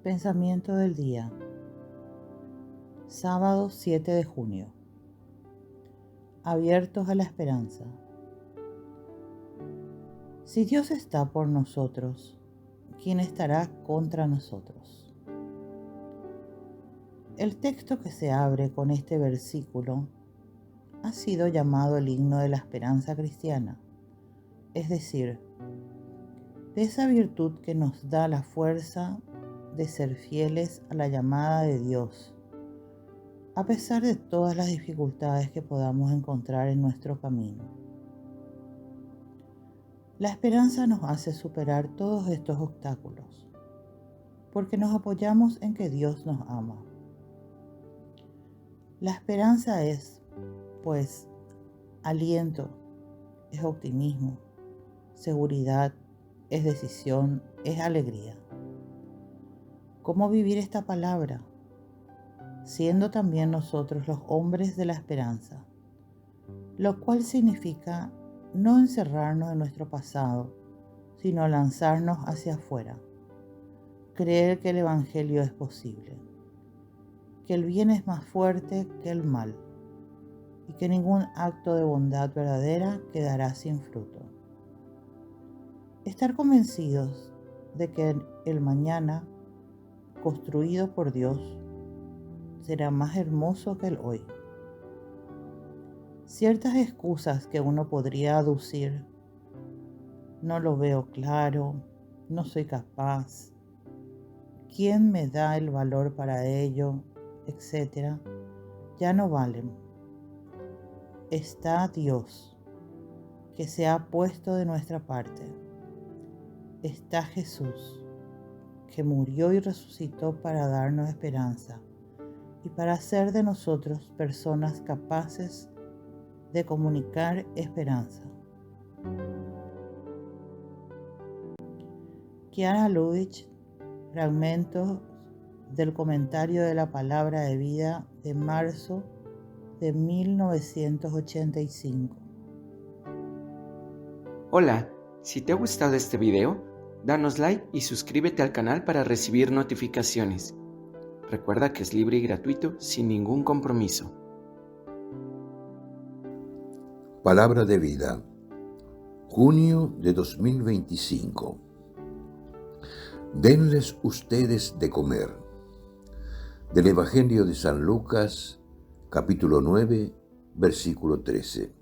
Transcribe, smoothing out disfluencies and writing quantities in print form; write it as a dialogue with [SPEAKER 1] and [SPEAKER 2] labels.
[SPEAKER 1] Pensamiento del día. Sábado 7 de junio. Abiertos a la esperanza. Si Dios está por nosotros, ¿quién estará contra nosotros? El texto que se abre con este versículo ha sido llamado el himno de la esperanza cristiana, es decir, de esa virtud que nos da la fuerza de ser fieles a la llamada de Dios, a pesar de todas las dificultades que podamos encontrar en nuestro camino. La esperanza nos hace superar todos estos obstáculos, porque nos apoyamos en que Dios nos ama. La esperanza es, pues, aliento, es optimismo, seguridad, es decisión, es alegría. ¿Cómo vivir esta palabra? Siendo también nosotros los hombres de la esperanza, lo cual significa no encerrarnos en nuestro pasado, sino lanzarnos hacia afuera, creer que el Evangelio es posible, que el bien es más fuerte que el mal y que ningún acto de bondad verdadera quedará sin fruto. Estar convencidos de que el mañana, construido por Dios, será más hermoso que el hoy. Ciertas excusas que uno podría aducir, no lo veo claro, no soy capaz, ¿quién me da el valor para ello?, etcétera, ya no valen. Está Dios, que se ha puesto de nuestra parte. Está Jesús, que murió y resucitó para darnos esperanza y para hacer de nosotros personas capaces de comunicar esperanza. Chiara Lubich, fragmentos del comentario de la Palabra de Vida de marzo de 1985.
[SPEAKER 2] Hola, si te ha gustado este video, danos like y suscríbete al canal para recibir notificaciones. Recuerda que es libre y gratuito sin ningún compromiso.
[SPEAKER 3] Palabra de vida, junio de 2025. Denles ustedes de comer. Del Evangelio de San Lucas, capítulo 9, versículo 13.